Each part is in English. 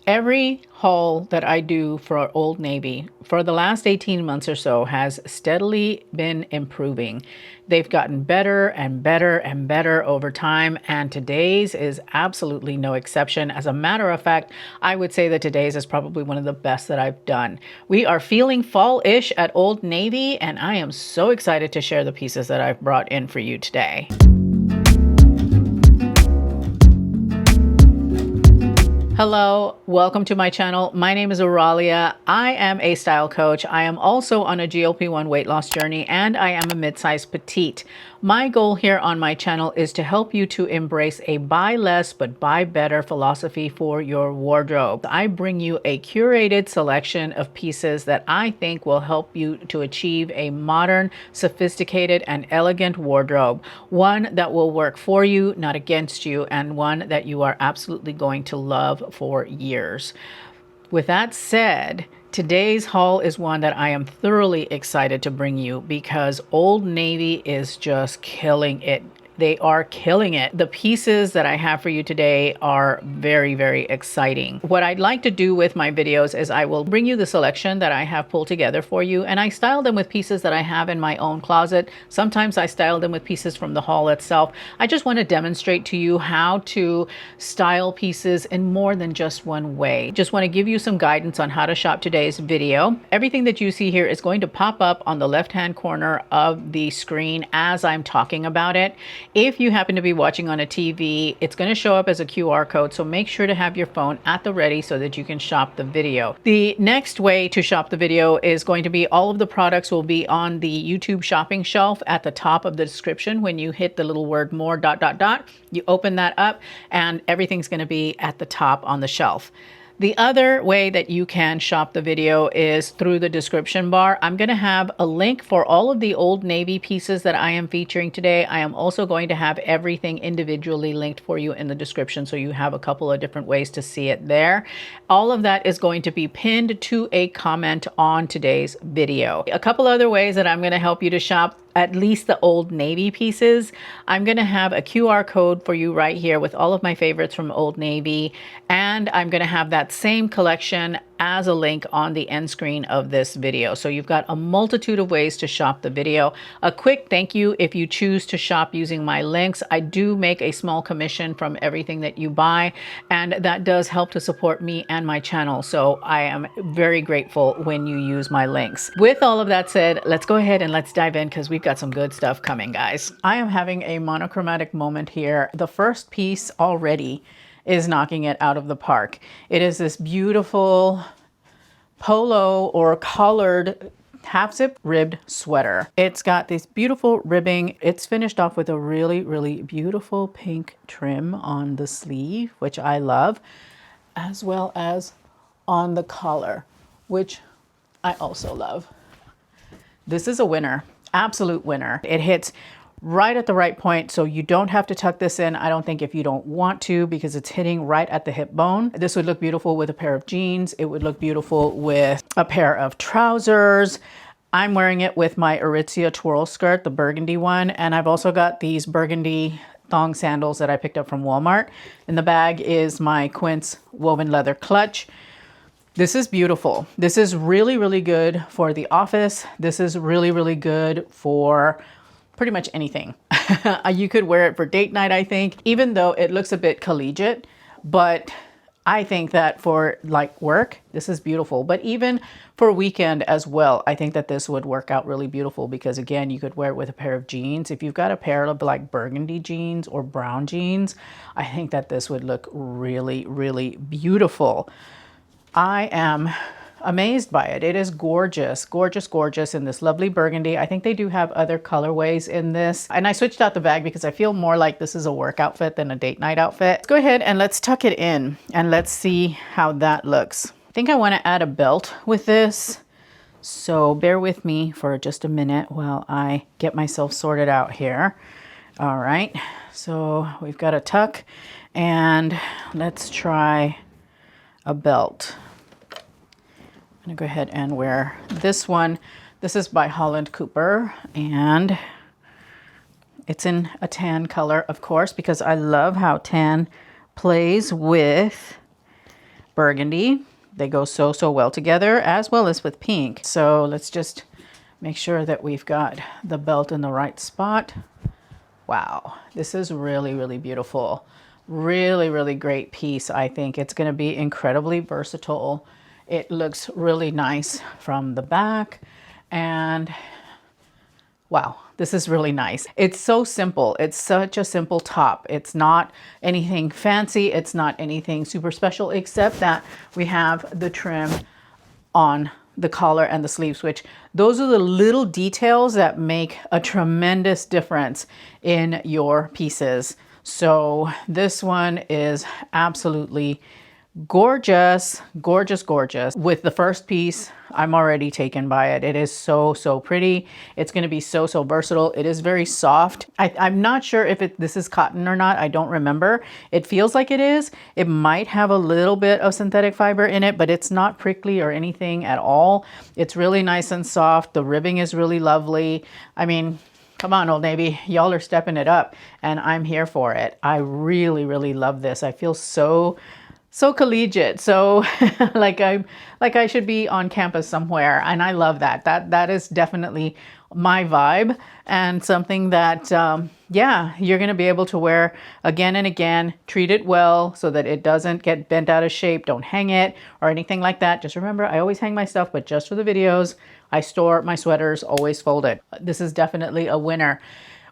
Every haul that I do for Old Navy for the last 18 months or so has steadily been improving. They've gotten better and better and better over time, and today's is absolutely no exception. As a matter of fact, I would say that today's is probably one of the best that I've done. We are feeling fall-ish at Old Navy, and I am so excited to share the pieces that I've brought in for you today. Hello, welcome to my channel. My name is Auralia. I am a style coach. I am also on a GLP-1 weight loss journey, and I am a mid-size petite. My goal here on my channel is to help you to embrace a buy less but buy better philosophy for your wardrobe. I bring you a curated selection of pieces that I think will help you to achieve a modern, sophisticated, and elegant wardrobe. One that will work for you, not against you, and one that you are absolutely going to love for years. With that said, today's haul is one that I am thoroughly excited to bring you because Old Navy is just killing it. They are killing it. The pieces that I have for you today are very, very exciting. What I'd like to do with my videos is I will bring you the selection that I have pulled together for you, and I style them with pieces that I have in my own closet. Sometimes I style them with pieces from the haul itself. I just want to demonstrate to you how to style pieces in more than just one way. Just want to give you some guidance on how to shop today's video. Everything that you see here is going to pop up on the left-hand corner of the screen as I'm talking about it. If you happen to be watching on a TV, it's going to show up as a QR code, so make sure to have your phone at the ready so that you can shop the video. The next way to shop the video is going to be all of the products will be on the YouTube shopping shelf at the top of the description. When you hit the little word more ... you open that up and everything's going to be at the top on the shelf. The other way that you can shop the video is through the description bar. I'm going to have a link for all of the Old Navy pieces that I am featuring today. I am also going to have everything individually linked for you in the description, so you have a couple of different ways to see it there. All of that is going to be pinned to a comment on today's video. A couple other ways that I'm going to help you to shop at least the Old Navy pieces. I'm going to have a QR code for you right here with all of my favorites from Old Navy, and I'm going to have that same collection as a link on the end screen of this video. So you've got a multitude of ways to shop the video. A quick thank you if you choose to shop using my links. I do make a small commission from everything that you buy, and that does help to support me and my channel. So I am very grateful when you use my links. With all of that said, let's go ahead and let's dive in because we've got some good stuff coming, guys. I am having a monochromatic moment here. The first piece already is knocking it out of the park. It is this beautiful polo or collared half-zip ribbed sweater. It's got this beautiful ribbing. It's finished off with a really, really beautiful pink trim on the sleeve, which I love, as well as on the collar, which I also love. This is a winner, absolute winner. It hits right at the right point, so you don't have to tuck this in, I don't think, if you don't want to, because it's hitting right at the hip bone. This would look beautiful with a pair of jeans. It would look beautiful with a pair of trousers. I'm wearing it with my Aritzia twirl skirt, the burgundy one, and I've also got these burgundy thong sandals that I picked up from Walmart. In the bag is my Quince woven leather clutch. This is beautiful. This is really, really good for the office. This is really, really good for pretty much anything. You could wear it for date night, I think, even though it looks a bit collegiate, but I think that for like work, this is beautiful. But even for weekend as well, I think that this would work out really beautiful because, again, you could wear it with a pair of jeans. If you've got a pair of like burgundy jeans or brown jeans, I think that this would look really, really beautiful. I am amazed by it. It is gorgeous, gorgeous, gorgeous in this lovely burgundy. I think they do have other colorways in this. And I switched out the bag because I feel more like this is a work outfit than a date night outfit. Let's go ahead and let's tuck it in and let's see how that looks. I think I want to add a belt with this. So bear with me for just a minute while I get myself sorted out here. All right, so we've got a tuck and let's try a belt. I'm gonna go ahead and wear this one. This is by Holland Cooper, and it's in a tan color, of course, because I love how tan plays with burgundy. They go so well together, as well as with pink. So let's just make sure that we've got the belt in the right spot. Wow, this is really beautiful. Really great piece. I think it's going to be incredibly versatile. It looks really nice from the back, and wow, this is really nice. It's so simple. It's such a simple top. It's not anything fancy. It's not anything super special, except that we have the trim on the collar and the sleeves, which those are the little details that make a tremendous difference in your pieces. So this one is absolutely gorgeous. With the first piece, I'm already taken by it. It is so pretty. It's going to be so versatile. It is very soft. I'm not sure if this is cotton or not. I don't remember. It feels like it is. It might have a little bit of synthetic fiber in it, but it's not prickly or anything at all. It's really nice and soft. The ribbing is really lovely. I mean, come on, Old Navy, y'all are stepping it up, and I'm here for it. I really love this. I feel so collegiate, so like I should be on campus somewhere, and I love that. That is definitely my vibe, and something that yeah, you're gonna be able to wear again and again. Treat it well so that it doesn't get bent out of shape. Don't hang it or anything like that. Just remember, I always hang my stuff, but just for the videos, I store my sweaters always folded. This is definitely a winner.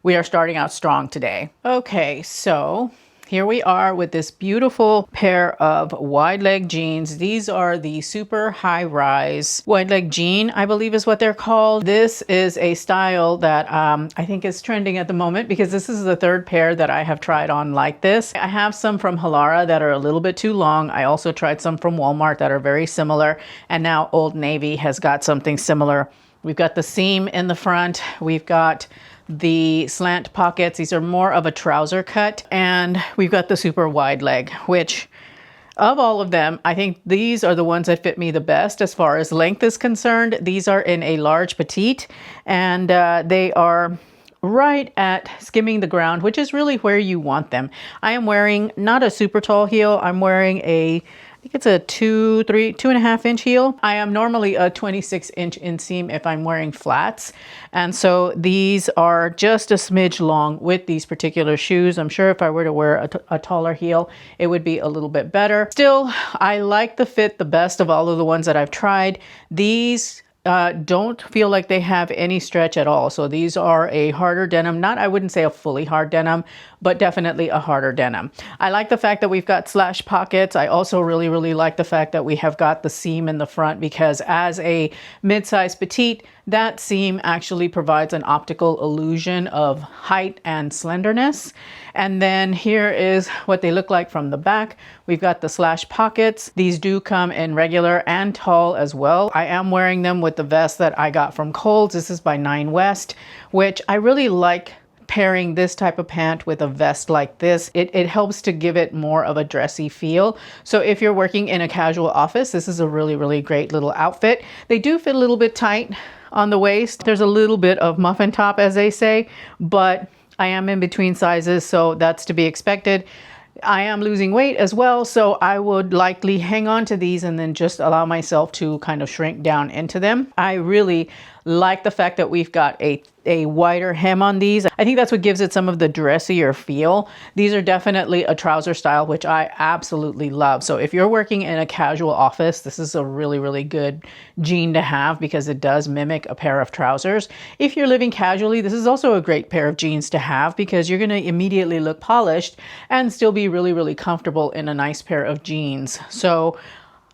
We are starting out strong today. Okay, so here we are with this beautiful pair of wide leg jeans. These are the super high rise wide leg jean, I believe is what they're called. This is a style that I think is trending at the moment, because this is the third pair that I have tried on like this. I have some from Halara that are a little bit too long. I also tried some from Walmart that are very similar. And now Old Navy has got something similar. We've got the seam in the front. We've got the slant pockets. These are more of a trouser cut, and we've got the super wide leg, which of all of them, I think these are the ones that fit me the best as far as length is concerned. These are in a large petite, and they are right at skimming the ground, which is really where you want them. I am wearing not a super tall heel. I'm wearing I think it's a 2.5 inch heel. I am normally a 26 inch inseam if I'm wearing flats. And so these are just a smidge long with these particular shoes. I'm sure if I were to wear a taller heel, it would be a little bit better. Still, I like the fit the best of all of the ones that I've tried. These don't feel like they have any stretch at all. So these are a harder denim, I wouldn't say a fully hard denim, but definitely a harder denim. I like the fact that we've got slash pockets. I also really like the fact that we have got the seam in the front, because as a mid-size petite, that seam actually provides an optical illusion of height and slenderness. And then here is what they look like from the back. We've got the slash pockets. These do come in regular and tall as well. I am wearing them with the vest that I got from Kohl's. This is by 9 West, which I really like pairing this type of pant with a vest like this. It helps to give it more of a dressy feel. So if you're working in a casual office, this is a really great little outfit. They do fit a little bit tight on the waist. There's a little bit of muffin top, as they say, but I am in between sizes, so that's to be expected. I am losing weight as well, so I would likely hang on to these and then just allow myself to kind of shrink down into them. I really like the fact that we've got a wider hem on these. I think that's what gives it some of the dressier feel. These are definitely a trouser style, which I absolutely love. So if you're working in a casual office, this is a really good jean to have, because it does mimic a pair of trousers. If you're living casually, this is also a great pair of jeans to have, because you're going to immediately look polished and still be really comfortable in a nice pair of jeans. So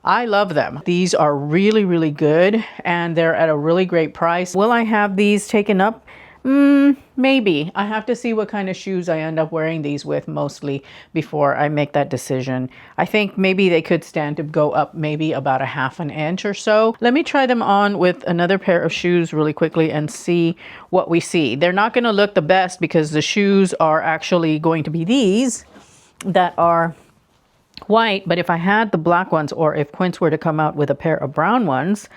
I love them. These are really good, and they're at a really great price. Will I have these taken up? Maybe. I have to see what kind of shoes I end up wearing these with mostly before I make that decision. I think maybe they could stand to go up maybe about 1/2 inch or so. Let me try them on with another pair of shoes really quickly and see what we see. They're not going to look the best, because the shoes are actually going to be these that are white, but if I had the black ones, or if Quince were to come out with a pair of brown ones,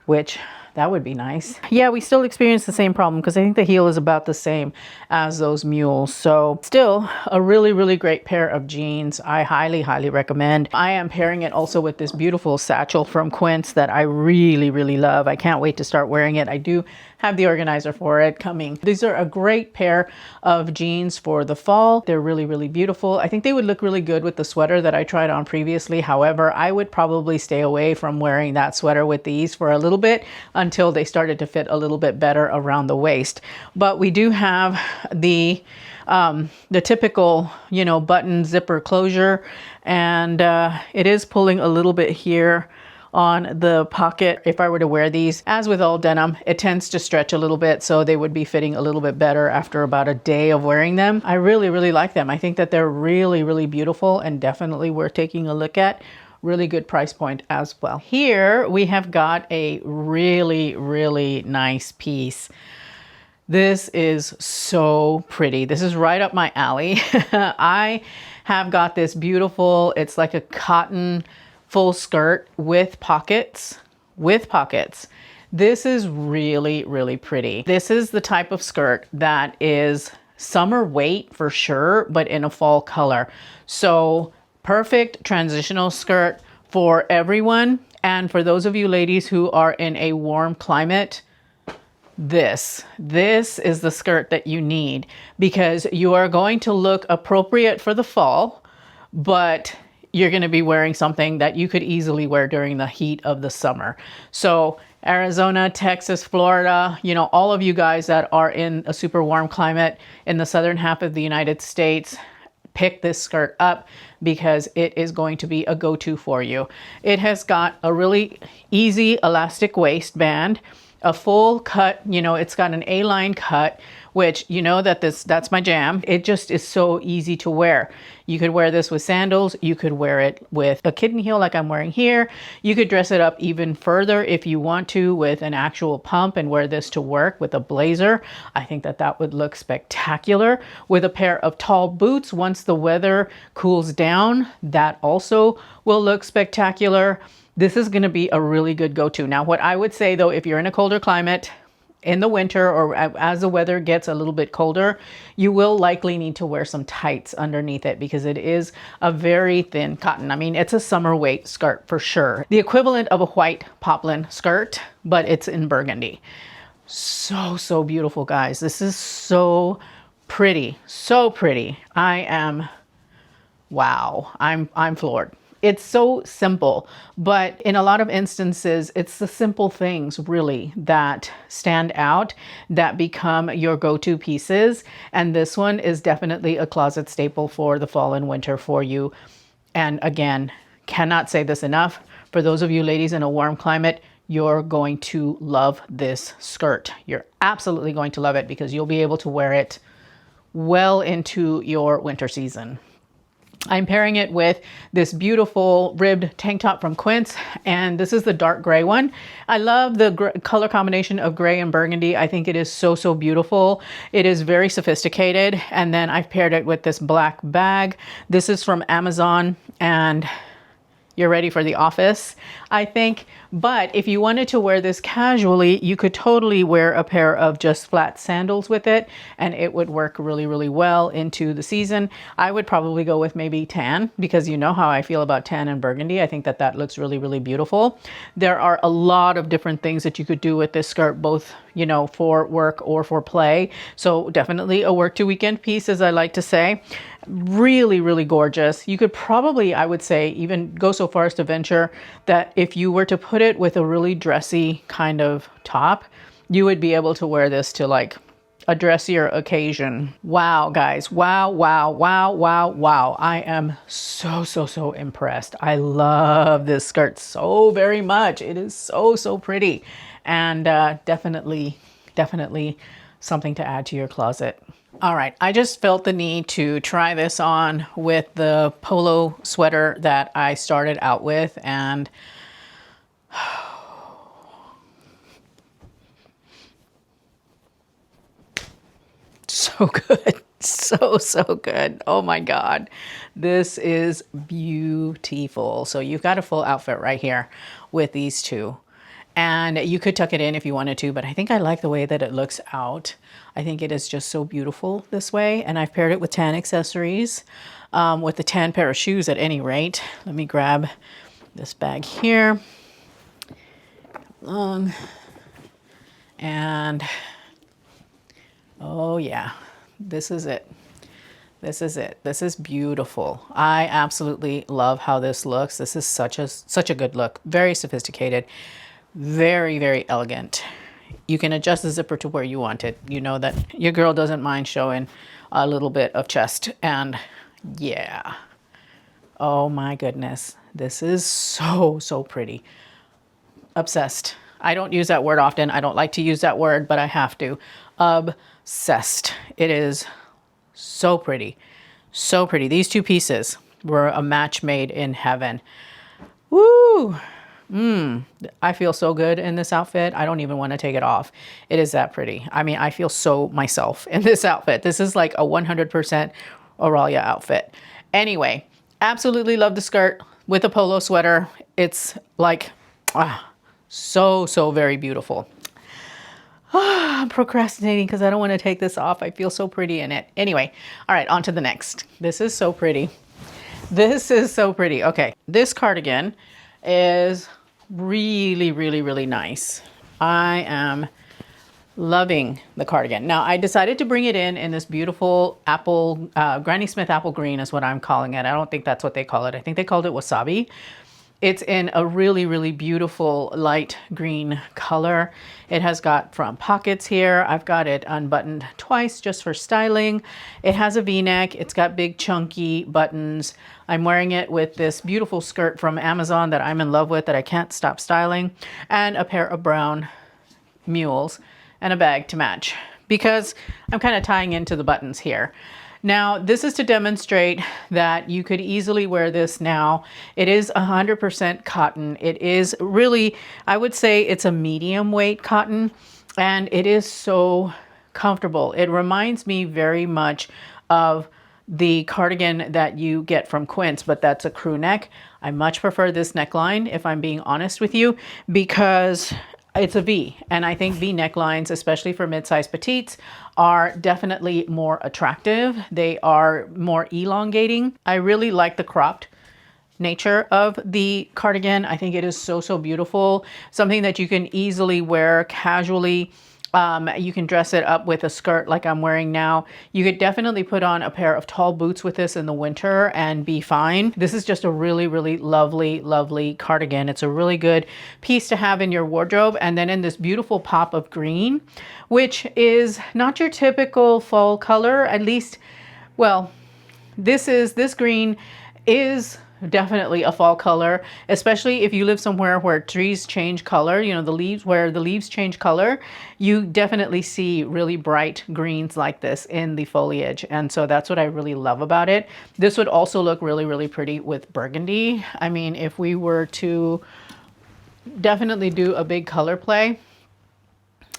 which That would be nice. Yeah, we still experience the same problem because I think the heel is about the same as those mules. So still a really, really great pair of jeans. I highly, highly recommend. I am pairing it also with this beautiful satchel from Quince that I really, really love. I can't wait to start wearing it. I do have the organizer for it coming. These are a great pair of jeans for the fall. They're really, really beautiful. I think they would look really good with the sweater that I tried on previously. However, I would probably stay away from wearing that sweater with these for a little bit until they started to fit a little bit better around the waist. But we do have the typical, you know, button zipper closure, and it is pulling a little bit here on the pocket. If I were to wear these, as with all denim, it tends to stretch a little bit, so they would be fitting a little bit better after about a day of wearing them. I really, really like them. I think that they're really, really beautiful and definitely worth taking a look at. Really good price point as well. Here we have got a really, really nice piece. This is so pretty. This is right up my alley. I have got this beautiful, it's like a cotton full skirt with pockets, This is really, really pretty. This is the type of skirt that is summer weight for sure, but in a fall color. So perfect transitional skirt for everyone. And for those of you ladies who are in a warm climate, this is the skirt that you need, because you are going to look appropriate for the fall, but you're going to be wearing something that you could easily wear during the heat of the summer. So Arizona, Texas, Florida, you know, all of you guys that are in a super warm climate in the southern half of the United States, pick this skirt up because it is going to be a go-to for you. It has got a really easy elastic waistband, a full cut, you know, it's got an A-line cut, which you know that's my jam. It just is so easy to wear. You could wear this with sandals. You could wear it with a kitten heel like I'm wearing here. You could dress it up even further if you want to with an actual pump and wear this to work with a blazer. I think that that would look spectacular with a pair of tall boots. Once the weather cools down, that also will look spectacular. This is going to be a really good go-to. Now, what I would say though, if you're in a colder climate, in the winter or as the weather gets a little bit colder, you will likely need to wear some tights underneath it because it is a very thin cotton. I mean, it's a summer weight skirt for sure. The equivalent of a white poplin skirt, but it's in burgundy. So, so beautiful, guys. This is so pretty. So pretty. Wow. I'm floored. It's so simple, but in a lot of instances, it's the simple things really that stand out, that become your go-to pieces. And this one is definitely a closet staple for the fall and winter for you. And again, cannot say this enough. For those of you ladies in a warm climate, you're going to love this skirt. You're absolutely going to love it because you'll be able to wear it well into your winter season. I'm pairing it with this beautiful ribbed tank top from Quince, and this is the dark gray one. I love the color combination of gray and burgundy. I think it is so, so beautiful. It is very sophisticated. And then I've paired it with this black bag. This is from Amazon, and you're ready for the office, I think. But if you wanted to wear this casually, you could totally wear a pair of just flat sandals with it, and it would work really, really well into the season. I would probably go with maybe tan, because you know how I feel about tan and burgundy. I think that that looks really, really beautiful. There are a lot of different things that you could do with this skirt, both, you know, for work or for play. So definitely a work to weekend piece, as I like to say. Really, really gorgeous. You could probably, I would say, even go so far as to venture that if you were to put it with a really dressy kind of top, you would be able to wear this to like a dressier occasion. Wow, guys. Wow, wow, wow, wow, wow. I am so, so, so impressed. I love this skirt so very much. It is so, so pretty, and definitely something to add to your closet. All right, I just felt the need to try this on with the polo sweater that I started out with, and so good. So, so good. Oh my God. This is beautiful. So you've got a full outfit right here with these two. And you could tuck it in if you wanted to, but I think I like the way that it looks out. I think it is just so beautiful this way. And I've paired it with tan accessories, with the tan pair of shoes at any rate. Let me grab this bag here. Long. And oh yeah, this is it. This is it. This is beautiful. I absolutely love how this looks. This is such a good look. Very sophisticated, very, very elegant. You can adjust the zipper to where you want it. You know that your girl doesn't mind showing a little bit of chest. And yeah, oh my goodness. This is so, so pretty. Obsessed. I don't use that word often. I don't like to use that word, but I have to. Obsessed. It is so pretty. So pretty. These two pieces were a match made in heaven. Woo! I feel so good in this outfit. I don't even want to take it off. It is that pretty. I mean, I feel so myself in this outfit. This is like a 100% Auralia outfit. Anyway, absolutely love the skirt with a polo sweater. It's like, so, so very beautiful. I'm procrastinating because I don't want to take this off. I feel so pretty in it. Anyway, all right, on to the next. This is so pretty. This is so pretty. Okay, this cardigan is really, really, really nice. I am loving the cardigan. Now, I decided to bring it in this beautiful apple, Granny Smith apple green is what I'm calling it. I don't think that's what they call it. I think they called it Wasabi. It's in a really, really beautiful light green color. It has got front pockets here. I've got it unbuttoned twice just for styling. It has a V-neck. It's got big chunky buttons. I'm wearing it with this beautiful skirt from Amazon that I'm in love with that I can't stop styling, and a pair of brown mules and a bag to match because I'm kind of tying into the buttons here. Now, this is to demonstrate that you could easily wear this now. It is 100% cotton. It is really, I would say it's a medium weight cotton, and it is so comfortable. It reminds me very much of the cardigan that you get from Quince, but that's a crew neck. I much prefer this neckline, if I'm being honest with you, because it's a V, and I think V necklines, especially for mid-size petites, are definitely more attractive. They are more elongating. I really like the cropped nature of the cardigan. I think it is so, so beautiful. Something that you can easily wear casually. You can dress it up with a skirt like I'm wearing now. You could definitely put on a pair of tall boots with this in the winter and be fine. This is just a really, really lovely, lovely cardigan. It's a really good piece to have in your wardrobe. And then in this beautiful pop of green, which is not your typical fall color, at least, well, this green is definitely a fall color, especially if you live somewhere where trees change color, you know, where the leaves change color, you definitely see really bright greens like this in the foliage. And so that's what I really love about it. This would also look really, really pretty with burgundy. I mean, if we were to definitely do a big color play,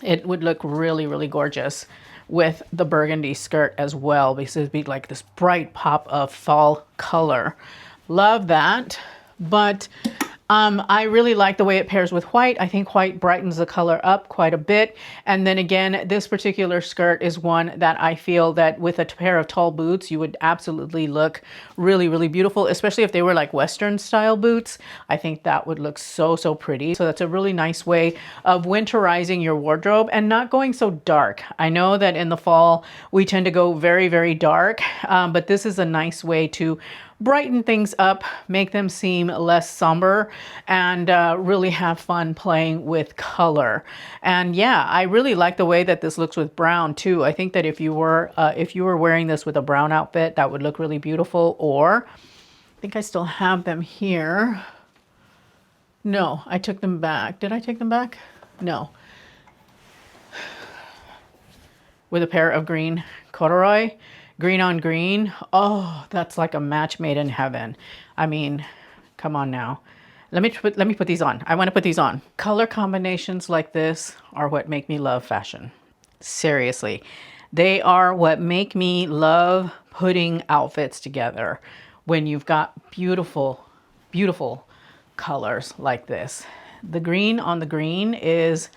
it would look really, really gorgeous with the burgundy skirt as well, because it'd be like this bright pop of fall color. Love that. But I really like the way it pairs with white. I think white brightens the color up quite a bit. And then again, this particular skirt is one that I feel that with a pair of tall boots, you would absolutely look really, really beautiful, especially if they were like Western style boots. I think that would look so, so pretty. So that's a really nice way of winterizing your wardrobe and not going so dark. I know that in the fall, we tend to go very, very dark, but this is a nice way to brighten things up, make them seem less somber, and really have fun playing with color. And yeah, I really like the way that this looks with brown too. I think that if you were wearing this with a brown outfit, that would look really beautiful. Or I think I still have them here. No, I took them back. Did I take them back? No. With a pair of green corduroy. Green on green. Oh, that's like a match made in heaven. I mean, come on now. Let me put these on. I want to put these on. Color combinations like this are what make me love fashion. Seriously. They are what make me love putting outfits together when you've got beautiful, beautiful colors like this. The green on the green is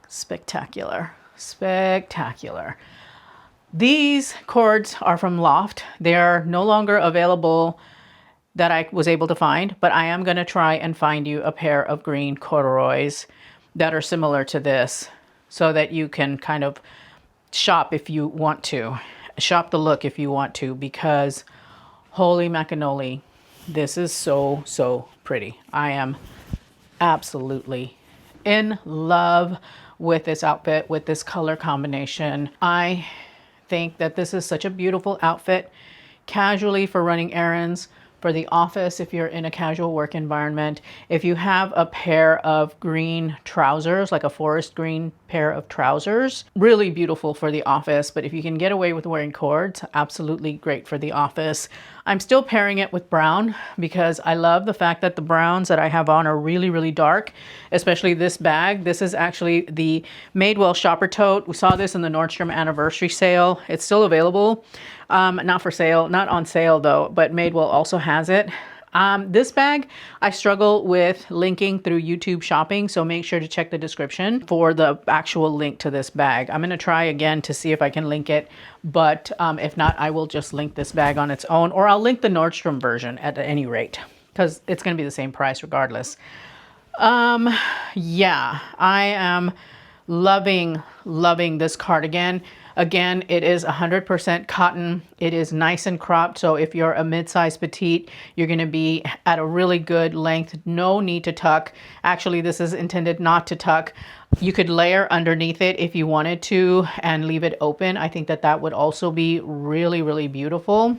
spectacular, spectacular. These cords are from Loft. They are no longer available that I was able to find, but I am going to try and find you a pair of green corduroys that are similar to this so that you can kind of shop if you want to. Shop the look if you want to, because holy macanoli, this is so, so pretty. I am absolutely in love with this outfit, with this color combination. I think that this is such a beautiful outfit, casually for running errands, for the office if you're in a casual work environment. If you have a pair of green trousers, like a forest green pair of trousers, really beautiful for the office. But if you can get away with wearing cords, absolutely great for the office. I'm still pairing it with brown because I love the fact that the browns that I have on are really, really dark, especially this bag. This is actually the Madewell shopper tote. We saw this in the Nordstrom anniversary sale. It's still available. Not for sale, not on sale though, but Madewell also has it. This bag, I struggle with linking through YouTube shopping, so make sure to check the description for the actual link to this bag. I'm going to try again to see if I can link it, but if not, I will just link this bag on its own, or I'll link the Nordstrom version at any rate, because it's going to be the same price regardless. Yeah, I am loving this cardigan. Again, it is 100% cotton. It is nice and cropped. So if you're a mid-size petite, you're going to be at a really good length. No need to tuck. Actually, this is intended not to tuck. You could layer underneath it if you wanted to and leave it open. I think that that would also be really, really beautiful.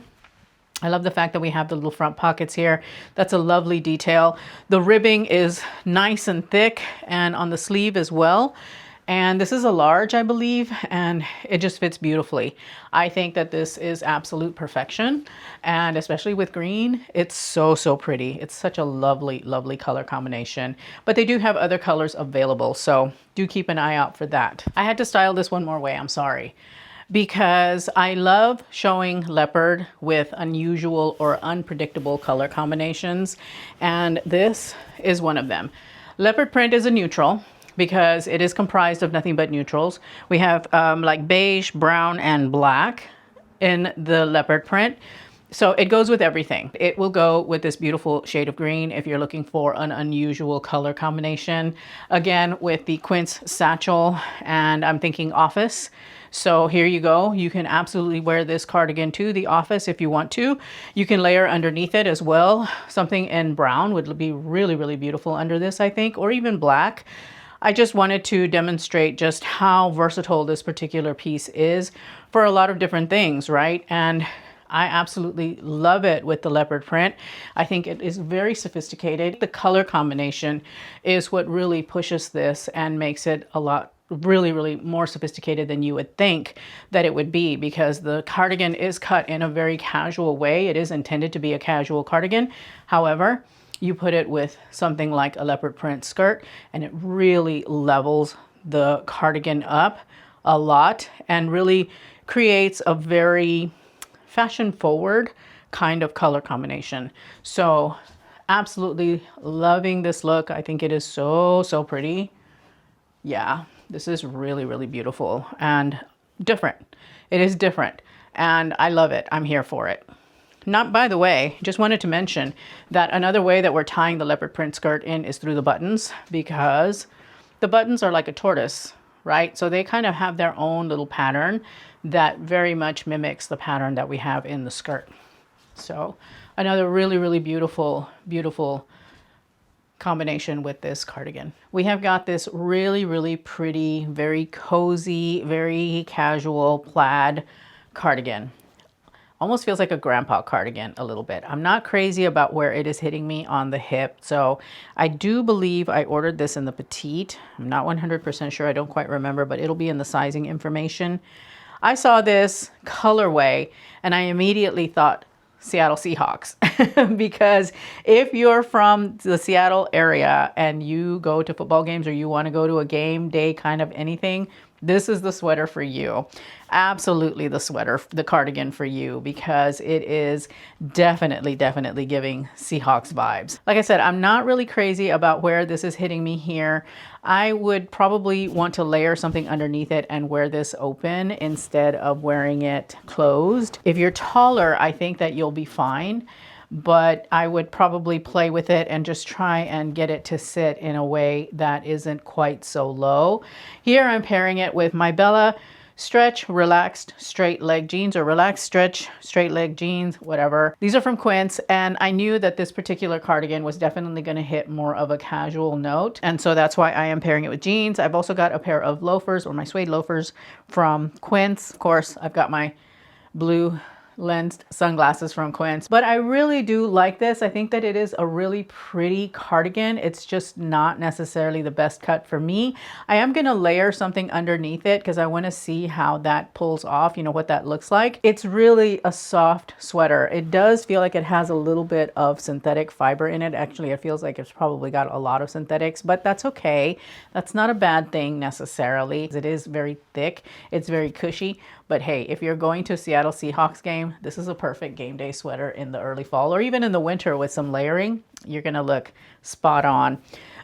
I love the fact that we have the little front pockets here. That's a lovely detail. The ribbing is nice and thick, and on the sleeve as well. And this is a large, I believe, and it just fits beautifully. I think that this is absolute perfection. And especially with green, it's so, so pretty. It's such a lovely, lovely color combination. But they do have other colors available, so do keep an eye out for that. I had to style this one more way, I'm sorry, because I love showing leopard with unusual or unpredictable color combinations. And this is one of them. Leopard print is a neutral, because it is comprised of nothing but neutrals. We have like beige, brown, and black in the leopard print. So it goes with everything. It will go with this beautiful shade of green if you're looking for an unusual color combination. Again, with the quince satchel, and I'm thinking office. So here you go. You can absolutely wear this cardigan to the office if you want to. You can layer underneath it as well. Something in brown would be really, really beautiful under this, I think, or even black. I just wanted to demonstrate just how versatile this particular piece is for a lot of different things, right? And I absolutely love it with the leopard print. I think it is very sophisticated. The color combination is what really pushes this and makes it a lot really, really more sophisticated than you would think that it would be, because the cardigan is cut in a very casual way. It is intended to be a casual cardigan. However, you put it with something like a leopard print skirt and it really levels the cardigan up a lot and really creates a very fashion forward kind of color combination. So absolutely loving this look. I think it is so, so pretty. Yeah, this is really, really beautiful and different. It is different and I love it. I'm here for it. Not, by the way, just wanted to mention that another way that we're tying the leopard print skirt in is through the buttons, because the buttons are like a tortoise, right? So they kind of have their own little pattern that very much mimics the pattern that we have in the skirt. So another really, really beautiful, beautiful combination with this cardigan. We have got this really, really pretty, very cozy, very casual plaid cardigan. Almost feels like a grandpa cardigan a little bit. I'm not crazy about where it is hitting me on the hip. So I do believe I ordered this in the petite. I'm not 100% sure. I don't quite remember, but it'll be in the sizing information. I saw this colorway and I immediately thought Seattle Seahawks, because if you're from the Seattle area and you go to football games or you want to go to a game day kind of anything, this is the sweater for you. Absolutely the sweater, the cardigan for you, because it is definitely giving Seahawks vibes. Like I said, I'm not really crazy about where this is hitting me here. I would probably want to layer something underneath it and wear this open instead of wearing it closed. If you're taller, I think that you'll be fine, but I would probably play with it and just try and get it to sit in a way that isn't quite so low. Here I'm pairing it with my Bella Stretch Relaxed Straight Leg Jeans, or Relaxed Stretch Straight Leg Jeans, whatever. These are from Quince, and I knew that this particular cardigan was definitely going to hit more of a casual note, and so that's why I am pairing it with jeans. I've also got a pair of loafers, or my suede loafers from Quince. Of course, I've got my blue lensed sunglasses from Quince, but I really do like this. I think that it is a really pretty cardigan. It's just not necessarily the best cut for me. I am going to layer something underneath it because I want to see how that pulls off, you know, what that looks like. It's really a soft sweater. It does feel like it has a little bit of synthetic fiber in it. Actually, it feels like it's probably got a lot of synthetics, but that's okay. That's not a bad thing necessarily. It is very thick. It's very cushy. But hey, if you're going to a Seattle Seahawks game, this is a perfect game day sweater in the early fall or even in the winter with some layering. You're going to look spot on.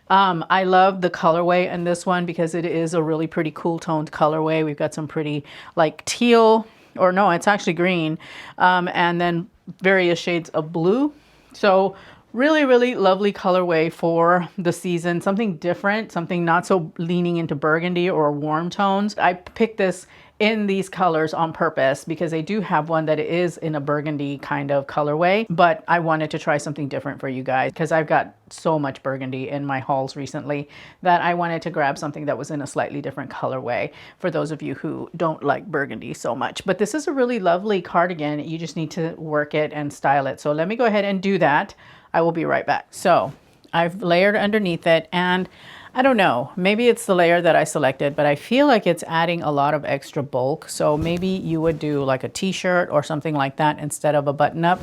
I love the colorway in this one because it is a really pretty cool toned colorway. We've got some pretty like teal, or no, it's actually green, and then various shades of blue. So really lovely colorway for the season. Something different, something not so leaning into burgundy or warm tones. I picked this in these colors on purpose because they do have one that is in a burgundy kind of colorway, but I wanted to try something different for you guys because I've got so much burgundy in my hauls recently that I wanted to grab something that was in a slightly different colorway for those of you who don't like burgundy so much. But this is a really lovely cardigan. You just need to work it and style it. So let me go ahead and do that. I will be right back. So I've layered underneath it, and I don't know, maybe it's the layer that I selected, but I feel like it's adding a lot of extra bulk. So maybe you would do like a t-shirt or something like that instead of a button-up.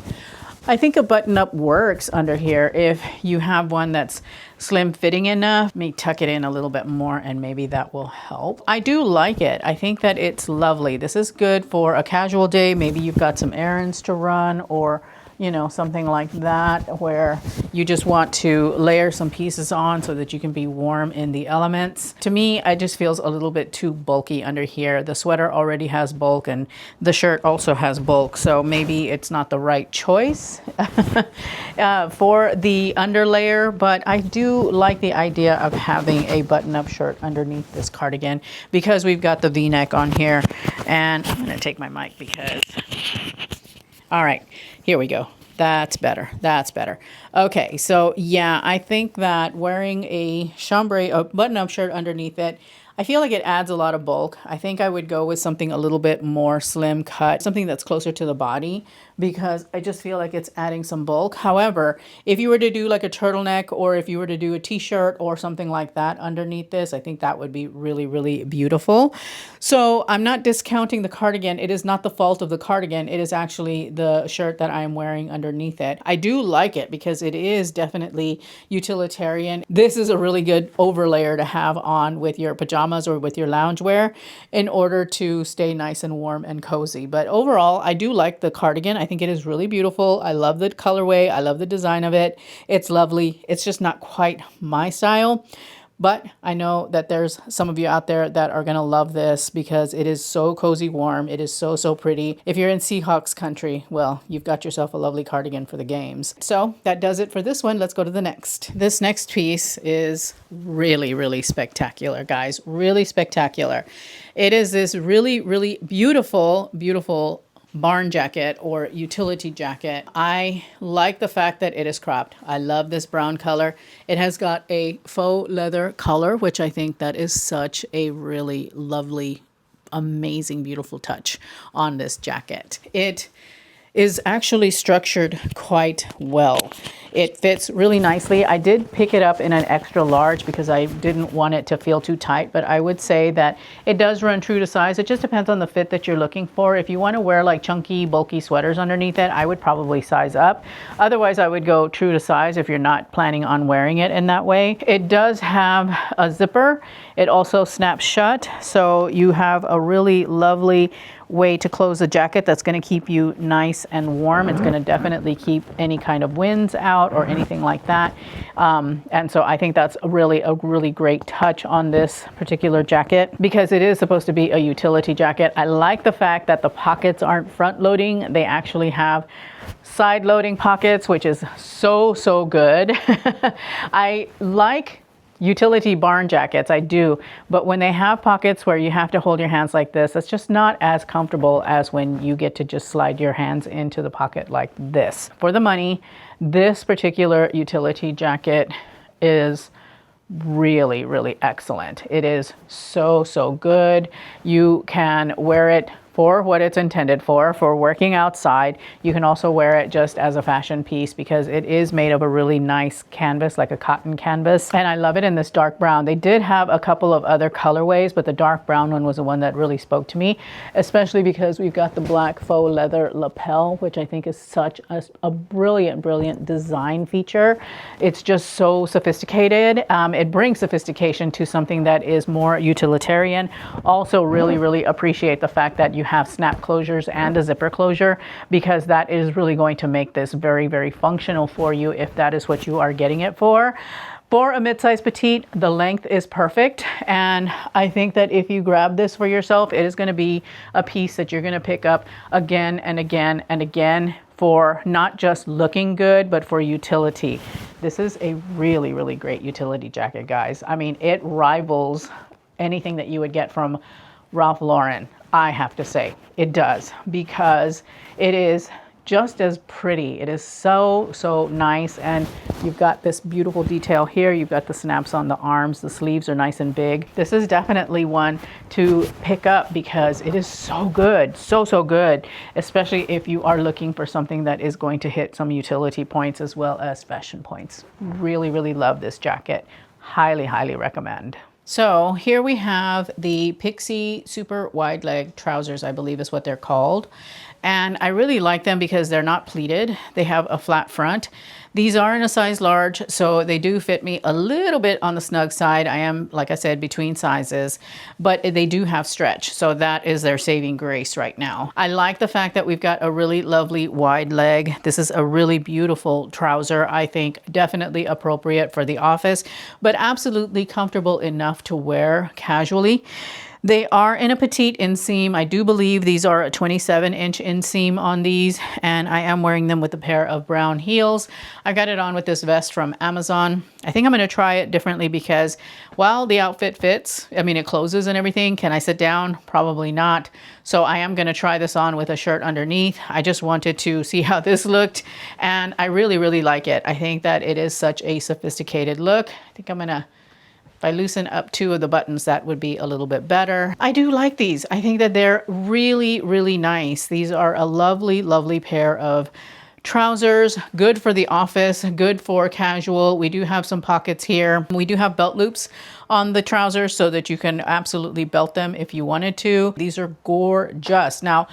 I think a button-up works under here if you have one that's slim fitting enough. Let me tuck it in a little bit more and maybe that will help. I do like it. I think that it's lovely. This is good for a casual day. Maybe you've got some errands to run, or you know, something like that where you just want to layer some pieces on so that you can be warm in the elements. To me, it just feels a little bit too bulky under here. The sweater already has bulk and the shirt also has bulk, so maybe it's not the right choice for the underlayer, but I do like the idea of having a button-up shirt underneath this cardigan because we've got the V-neck on here. And I'm gonna take my mic because, all right, here we go. That's better. That's better. Okay, so yeah, I think that wearing a chambray, a button-up shirt underneath it, I feel like it adds a lot of bulk. I think I would go with something a little bit more slim cut, something that's closer to the body, because I just feel like it's adding some bulk. However, if you were to do like a turtleneck, or if you were to do a t-shirt or something like that underneath this, I think that would be really beautiful. So I'm not discounting the cardigan. It is not the fault of the cardigan. It is actually the shirt that I am wearing underneath it. I do like it because it is definitely utilitarian. This is a really good overlayer to have on with your pajamas or with your loungewear in order to stay nice and warm and cozy. But overall, I do like the cardigan. I think it is really beautiful. I love the colorway. I love the design of it. It's lovely. It's just not quite my style. But I know that there's some of you out there that are going to love this because it is so cozy warm. It is so pretty. If you're in Seahawks country, well, you've got yourself a lovely cardigan for the games. So that does it for this one. Let's go to the next. This next piece is really spectacular, guys. Really spectacular. It is this really beautiful barn jacket or utility jacket. I like the fact that it is cropped. I love this brown color. It has got a faux leather color, which I think that is such a really lovely, amazing, beautiful touch on this jacket. It is actually structured quite well. It fits really nicely. I did pick it up in an extra large because I didn't want it to feel too tight, but I would say that it does run true to size. It just depends on the fit that you're looking for. If you want to wear like chunky, bulky sweaters underneath it, I would probably size up. Otherwise, I would go true to size if you're not planning on wearing it in that way. It does have a zipper. It also snaps shut, so you have a really lovely way to close the jacket that's going to keep you nice and warm. It's going to definitely keep any kind of winds out or anything like that. And so I think that's a really great touch on this particular jacket because it is supposed to be a utility jacket. I like the fact that the pockets aren't front loading. They actually have side loading pockets, which is so good. I like utility barn jackets, I do, but when they have pockets where you have to hold your hands like this, it's just not as comfortable as when you get to just slide your hands into the pocket like this. For the money, this particular utility jacket is really excellent. It is so good. You can wear it for what it's intended for working outside. You can also wear it just as a fashion piece because it is made of a really nice canvas, like a cotton canvas. And I love it in this dark brown. They did have a couple of other colorways, but the dark brown one was the one that really spoke to me, especially because we've got the black faux leather lapel, which I think is such a brilliant design feature. It's just so sophisticated. It brings sophistication to something that is more utilitarian. Also really appreciate the fact that you have snap closures and a zipper closure because that is really going to make this very functional for you if that is what you are getting it for. For a mid-size petite, the length is perfect, and I think that if you grab this for yourself, it is going to be a piece that you're going to pick up again and again for not just looking good, but for utility. This is a really great utility jacket, guys. I mean, it rivals anything that you would get from Ralph Lauren. I have to say it does, because it is just as pretty. It is so nice, and you've got this beautiful detail here. You've got the snaps on the arms. The sleeves are nice and big. This is definitely one to pick up because it is so good, so good, especially if you are looking for something that is going to hit some utility points as well as fashion points. Really love this jacket. Highly recommend. So here we have the Pixie super wide leg trousers, I believe is what they're called. And I really like them because they're not pleated. They have a flat front. These are in a size large, so they do fit me a little bit on the snug side. I am, like I said, between sizes, but they do have stretch. So that is their saving grace right now. I like the fact that we've got a really lovely wide leg. This is a really beautiful trouser. I think definitely appropriate for the office, but absolutely comfortable enough to wear casually. They are in a petite inseam. I do believe these are a 27-inch inseam on these, and I am wearing them with a pair of brown heels. I got it on with this vest from Amazon. I think I'm going to try it differently because while the outfit fits, I mean, it closes and everything, can I sit down? Probably not. So I am going to try this on with a shirt underneath. I just wanted to see how this looked, and I really like it. I think that it is such a sophisticated look. I think I'm going to, if I loosen up 2 of the buttons, that would be a little bit better. I do like these. I think that they're really nice. These are a lovely pair of trousers, good for the office, good for casual. We do have some pockets here. We do have belt loops on the trousers so that you can absolutely belt them if you wanted to. These are gorgeous. Now,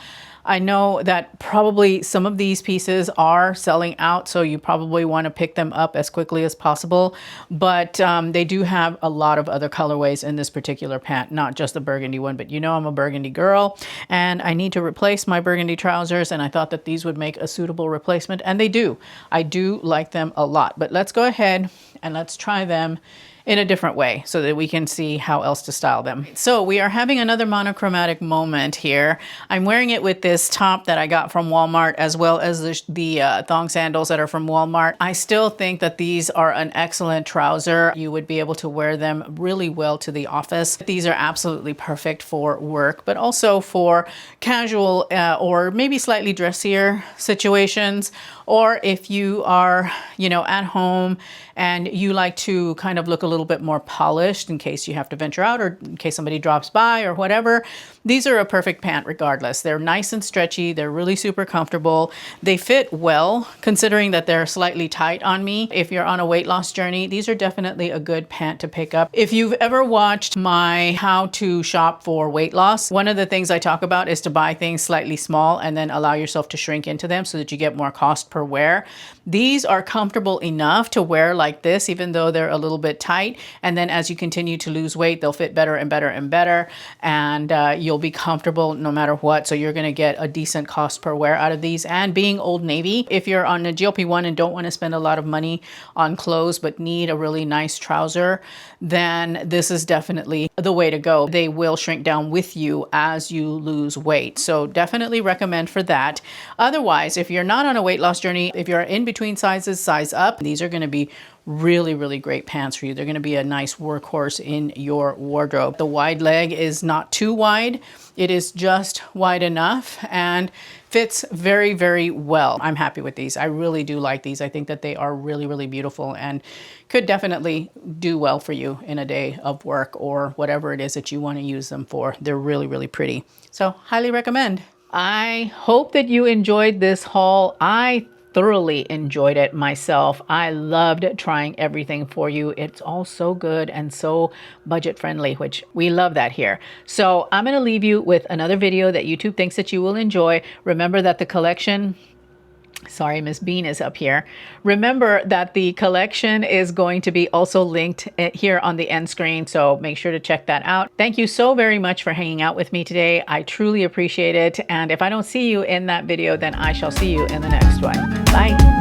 I know that probably some of these pieces are selling out, so you probably want to pick them up as quickly as possible. But they do have a lot of other colorways in this particular pant, not just the burgundy one. But you know I'm a burgundy girl, and I need to replace my burgundy trousers, and I thought that these would make a suitable replacement, and they do. I do like them a lot. But let's go ahead and let's try them in a different way so that we can see how else to style them. So we are having another monochromatic moment here. I'm wearing it with this top that I got from Walmart, as well as the thong sandals that are from Walmart. I still think that these are an excellent trouser. You would be able to wear them really well to the office. These are absolutely perfect for work, but also for casual or maybe slightly dressier situations. Or if you are, you know, at home and you like to kind of look a little bit more polished in case you have to venture out or in case somebody drops by or whatever. These are a perfect pant regardless. They're nice and stretchy. They're really super comfortable. They fit well considering that they're slightly tight on me. If you're on a weight loss journey, these are definitely a good pant to pick up. If you've ever watched my how to shop for weight loss, one of the things I talk about is to buy things slightly small and then allow yourself to shrink into them so that you get more cost per wear. These are comfortable enough to wear like this, even though they're a little bit tight. And then as you continue to lose weight, they'll fit better and better and better. And you'll be comfortable no matter what. So you're going to get a decent cost per wear out of these. And being Old Navy, if you're on a GLP-1 and don't want to spend a lot of money on clothes, but need a really nice trouser, then this is definitely the way to go. They will shrink down with you as you lose weight. So definitely recommend for that. Otherwise, if you're not on a weight loss journey, if you're in between sizes, size up, these are going to be really, really great pants for you. They're going to be a nice workhorse in your wardrobe. The wide leg is not too wide. It is just wide enough and fits very, very well. I'm happy with these. I really do like these. I think that they are really, really beautiful and could definitely do well for you in a day of work or whatever it is that you want to use them for. They're really, really pretty. So highly recommend. I hope that you enjoyed this haul. I thoroughly enjoyed it myself. I loved trying everything for you. It's all so good and so budget friendly, which we love that here. So I'm going to leave you with another video that YouTube thinks that you will enjoy. Remember that the collection, sorry, Miss Bean is up here. Remember that the collection is going to be also linked here on the end screen. So make sure to check that out. Thank you so very much for hanging out with me today. I truly appreciate it. And if I don't see you in that video, then I shall see you in the next one. Bye.